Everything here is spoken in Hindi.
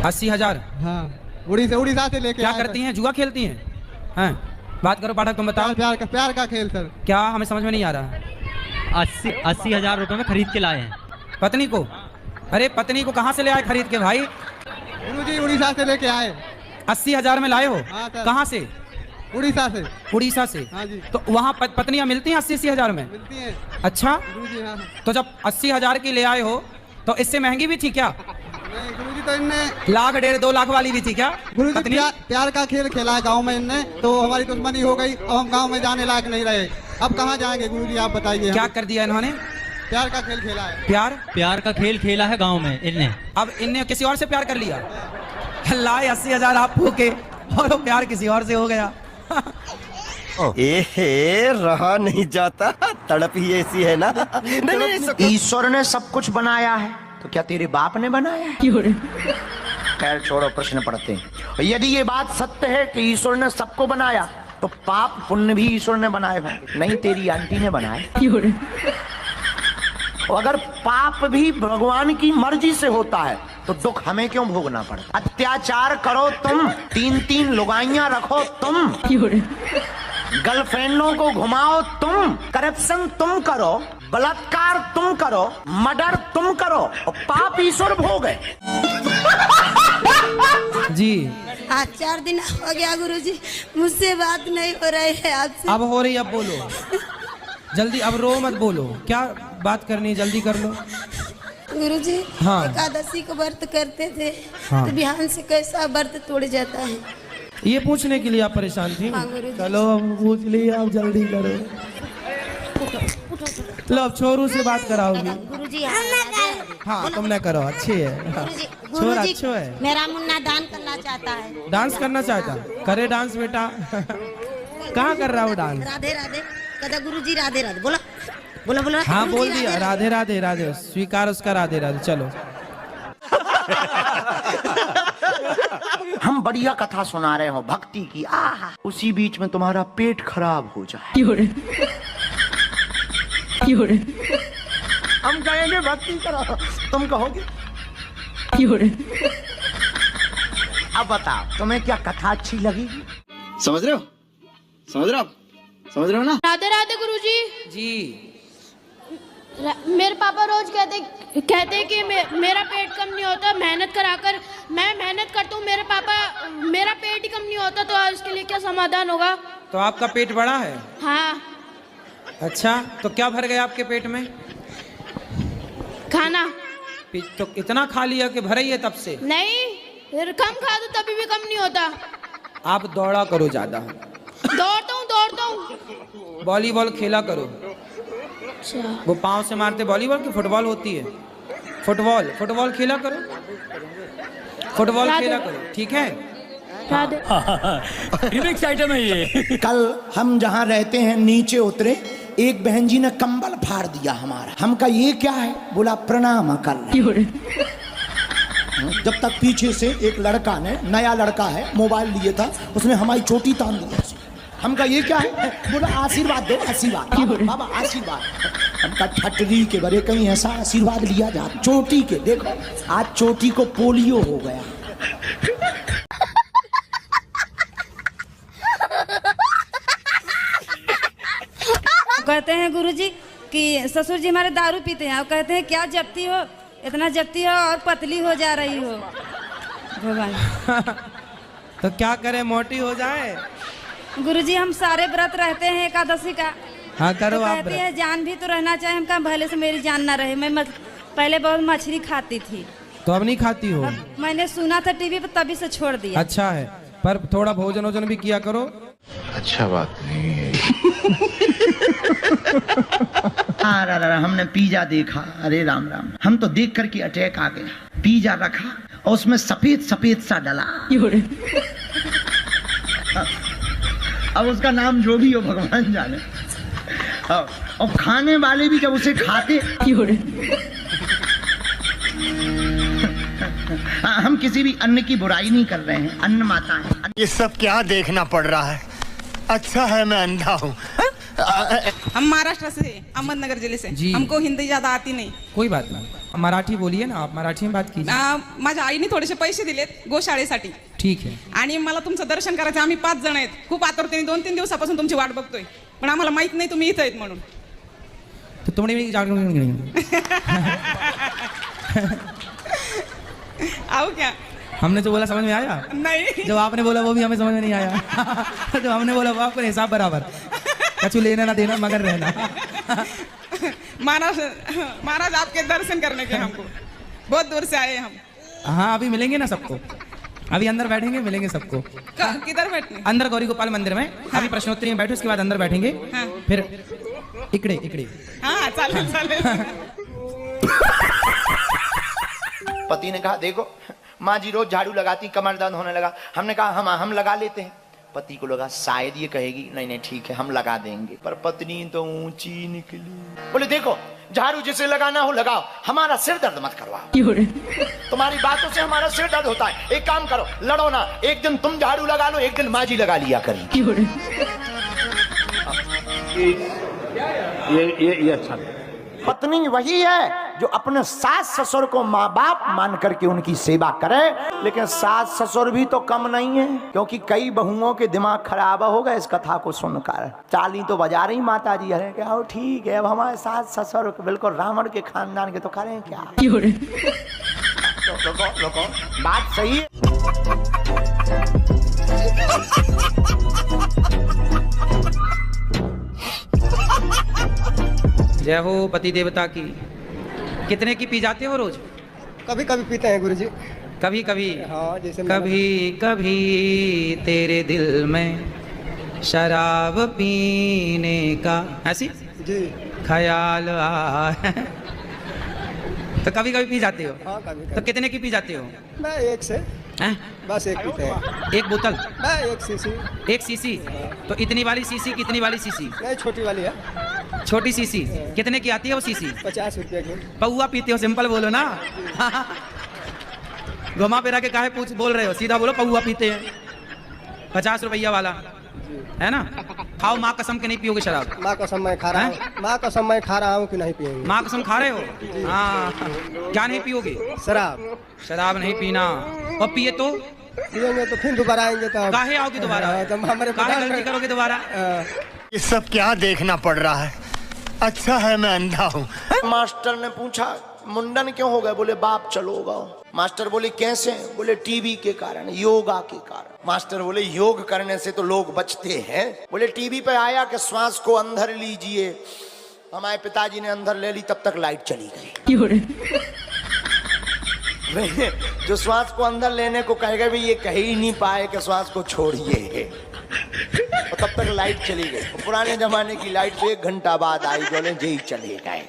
अस्सी हजार। हाँ, उड़ीसा से लेके क्या आए करती हैं? जुआ खेलती हैं? हैं? बात करो पाठक, तुम बताओ। प्यार का खेल सर। क्या? हमें समझ में नहीं आ रहा। 80,000 रुपए में खरीद के लाए हैं पत्नी को। अरे पत्नी को कहाँ से ले आए खरीद के भाई? गुरुजी उड़ीसा से लेके आए। 80,000 में लाए हो? हाँ सर। कहाँ से? उड़ीसा से। उड़ीसा से? हाँ जी। तो वहाँ पत्नियाँ मिलती हैं 80,000 में? मिलती हैं। अच्छा गुरुजी हाँ। तो जब 80,000 की ले आए हो तो इससे महंगी भी थी क्या? नहीं गुरुजी, तो इनने लाख 1.5 2 लाख वाली भी थी क्या? गुरुजी पत्नी? प्यार का खेल खेला है गांव में इनने, तो हमारी दुश्मनी हो गई। अब हम गांव में जाने लायक नहीं रहे, अब कहाँ जाएंगे गुरुजी आप बताइए। क्या कर दिया इन्होंने? प्यार का खेल खेला है। प्यार का खेल खेला है गांव में इनने। अब इनने किसी और से प्यार कर लिया? लाए 80,000 आप फूके और वो प्यार किसी और से हो गया। रहा नहीं जाता, तड़प ही ऐसी है ना। ईश्वर ने सब कुछ बनाया है तो क्या तेरे बाप ने बनाया है? खैर छोड़ो, प्रश्न पढ़ते हैं। यदि ये बात सत्य है कि ईश्वर ने सबको बनाया तो पाप पुण्य भी ईश्वर ने बनाए हैं, नहीं तेरी आंटी ने बनाए। और अगर पाप भी भगवान की मर्जी से होता है तो दुख हमें क्यों भोगना पड़ता? अत्याचार करो तुम, 3-3 लुगाइयां रखो तुम, गर्लफ्रेंडों को घुमाओ तुम, करप्शन तुम करो, बलात्कार तुम करो, मर्डर तुम करो और पाप ईश्वर भोगे। जी आज 4 दिन हो गया गुरुजी, मुझसे बात नहीं हो रही है आपसे। अब हो रही, अब बोलो जल्दी, अब रो मत, बोलो क्या बात करनी है, जल्दी कर लो। गुरुजी हाँ। एकादशी को व्रत करते थे हाँ। तो बिहान से कैसा व्रत तोड़ जाता है? ये पूछने के लिए आप परेशान थी? हाँ गुरुजी। चलो अब पूछ ली, आप जल्दी करो। लो अब छोरू से बात कराओगी। गुरुजी हाँ तुमने करो, अच्छी है छोरा, अच्छा है। मेरा मुन्ना दान करना चाहता है। डांस करना चाहता? करे डांस बेटा। कहाँ कर रहा हो डांस? राधे राधे कहता गुरुजी, राधे राधे बोला बोला बोला। हाँ गुरुजी, बोल दिया, राधे राधे राधे, स्वीकार उसका राधे राधे। चलो हम बढ़िया कथा सुना रहे हो भक्ति की, आहा, उसी बीच में तुम्हारा पेट खराब हो जाए। हम कहेंगे भक्ति करो, तुम कहोगे। अब बताओ तुम्हें क्या कथा अच्छी लगी? समझ रहे हो? समझ रहे हो? समझ रहे हो ना? राधे राधे गुरुजी। जी मेरे पापा रोज कहते कि मेरा पेट कम नहीं होता, मेहनत कराकर मैं मेहनत करता हूँ, मेरा पेट ही कम नहीं होता, तो इसके लिए क्या समाधान होगा? तो आपका पेट बड़ा है? हाँ। अच्छा तो क्या भर गया आपके पेट में? खाना। तो इतना खा लिया कि भरा ही है तब से? नहीं, फिर कम खा दो तभी भी कम नहीं होता। आप दौड़ा करो ज्यादा। दौड़ता हूँ। वॉलीबॉल खेला करो। अच्छा। वो पाँव से मारते वॉलीबॉल की फुटबॉल होती है? फुटबॉल खेला करो, फुटबॉल खेला करो, ठीक है? रिमिक्स आइटम है ये। कल हम जहाँ रहते हैं नीचे उतरे, एक बहन जी ने कंबल फाड़ दिया हमारा। हम कहा ये क्या है? बोला प्रणाम कर। जब तक पीछे से एक लड़का ने, नया लड़का है, मोबाइल लिए था, उसने हमारी चोटी तान दी। हम कहा ये क्या है? बोला आशीर्वाद दो, आशीर्वाद बाबा आशीर्वाद। हम कहा ठटरी के बड़े कहीं ऐसा आशीर्वाद लिया जा, चोटी के देखो आज चोटी को पोलियो हो गया। कहते हैं गुरुजी कि ससुर जी हमारे दारू पीते हैं, और कहते हैं क्या जपती हो, इतना जपती हो और पतली हो जा रही हो भगवान। तो क्या करे, मोटी हो जाए? गुरुजी हम सारे व्रत रहते हैं एकादशी का। हाँ करो तो आप कहती व्रत। है जान भी तो रहना चाहिए। हम कहा भले से मेरी जान ना रहे। मैं पहले बहुत मछली खाती थी, तो अब नहीं खाती हो? मैंने सुना था टीवी पर, तभी से छोड़ दिया। अच्छा है, पर थोड़ा भोजन वोजन भी किया करो। अच्छा बात नहीं है। हमने पिज्जा देखा, अरे राम राम, हम तो देख करके अटैक आ गया। पिज्जा रखा और उसमें सफेद सफेद सा डला। अब उसका नाम जो भी हो भगवान जाने। और खाने वाले भी जब उसे खाते हम किसी भी अन्न की बुराई नहीं कर रहे हैं, अन्न माता है। ये सब क्या देखना पड़ रहा है? अच्छा है मैं अंधा हूँ। हम महाराष्ट्र से, अहमदनगर जिले से। जी। हमको हिंदी ज्यादा आती नाही। कोई बात नाही, मराठी बोलिए ना आप, मराठी में बात कीजिए। माझ्या आईने थोडेसे पैसे दिलेत गोशाळेसाठी ठीक है। आणि मला तुमचं दर्शन करायचं। आम्ही 5 जण आहेत, खूप आतुरतेने 2-3 दिवसापासून तुमची वाट बघतोय, पण आम्हाला माहित नाही तुम्ही इथं आहेत म्हणून। तो तुमने आओ क्या? हमने जो बोला समझ में आया? नहीं। जो आपने बोला वो भी हमें समझ में नहीं आया। जो हमने बोला वो आपको हिसाब बराबर, कछु लेना ना देना मगर रहना। महाराज आपके दर्शन करने के हमको बहुत दूर से आए हम। हाँ अभी मिलेंगे ना सबको, अभी अंदर बैठेंगे, मिलेंगे सबको। किधर बैठने? अंदर गौरी गोपाल मंदिर में। अभी प्रश्नोत्तरी में बैठो, उसके बाद अंदर बैठेंगे। हाँ। फिर इकड़े इकड़े। हाँ चालेल चालेल। पति ने कहा देखो माँ जी रोज झाड़ू लगाती, कमर दर्द होने लगा। हमने कहा हम लगा लेते हैं। पति को लगा शायद ये कहेगी नहीं नहीं ठीक है हम लगा देंगे, पर पत्नी तो ऊंची निकली। बोले देखो झाड़ू जिसे लगाना हो लगाओ, हमारा सिर दर्द मत करवाओ। तुम्हारी बातों से हमारा सिर दर्द होता है। एक काम करो लड़ो ना, एक दिन तुम झाड़ू लगा लो, एक दिन माँ जी लगा लिया करें। ये अच्छा। पत्नी वही है जो अपने सास ससुर को माँ बाप मान करके उनकी सेवा करे, लेकिन सास ससुर भी तो कम नहीं है, क्योंकि कई बहुओं के दिमाग खराब हो गए इस कथा को सुनकर। ताली तो बजा रही माता जी, अरे क्या हो ठीक है, अब हमारे सास ससुर बिल्कुल रावण के खानदान के, तो करें क्या? लोगों बात सही है। जय हो पति देवता की। कितने की पी जाते हो रोज? कभी कभी पीते हैं गुरुजी। कभी कभी? हाँ जैसे कभी कभी तेरे दिल में शराब पीने का ऐसी जी ख्याल आए। तो कभी कभी पी जाते हो? हाँ कभी तो कितने की पी जाते हो? मैं एक से हैं? बस एक पीते हैं। एक बोतल? मैं एक सीसी। एक सीसी? तो इतनी वाली सीसी कितनी वाली सीसी? नहीं छोटी वाली है। छोटी सीसी कितने की आती है वो सीसी? 50 रुपये की। पौआ पीते हो? सिंपल बोलो ना। घुमा फिरा के काहे पूछ बोल रहे हो, सीधा बोलो पौआ पीते हैं। 50 रुपया वाला है ना? खाओ, माँ कसम के नहीं पियोगे शराब? माँ कसम मैं खा रहा हूँ। माँ कसम मैं खा रहा हूँ कि नहीं पिएंगे। माँ कसम खा रहे हो? हाँ। क्या नहीं पियोगे? शराब। शराब नहीं पीना। और पिए तो पिएंगे तो फिर दोबारा आएंगे। तो काहे आओगे दोबारा? तो हमारे काहे गलती करोगे दोबारा? ये सब क्या देखना पड़ रहा है? अच्छा है मैं अंधा हूँ। मास्टर ने पूछा मुंडन क्यों हो गए? बोले बाप चलोगा। मास्टर बोले कैसे? बोले टीवी के कारण, योगा के कारण। मास्टर बोले योग करने से तो लोग बचते हैं। बोले टीवी पे आया कि श्वास को अंदर लीजिए, हमारे पिताजी ने अंदर ले ली, तब तक लाइट चली गई। जो श्वास को अंदर लेने को कहेगा भी ये कह ही नहीं पाए कि श्वास को छोड़िए, और तब तक लाइट चली गई। पुराने जमाने की लाइट तो 1 घंटा बाद आई, बोले जी चले गए।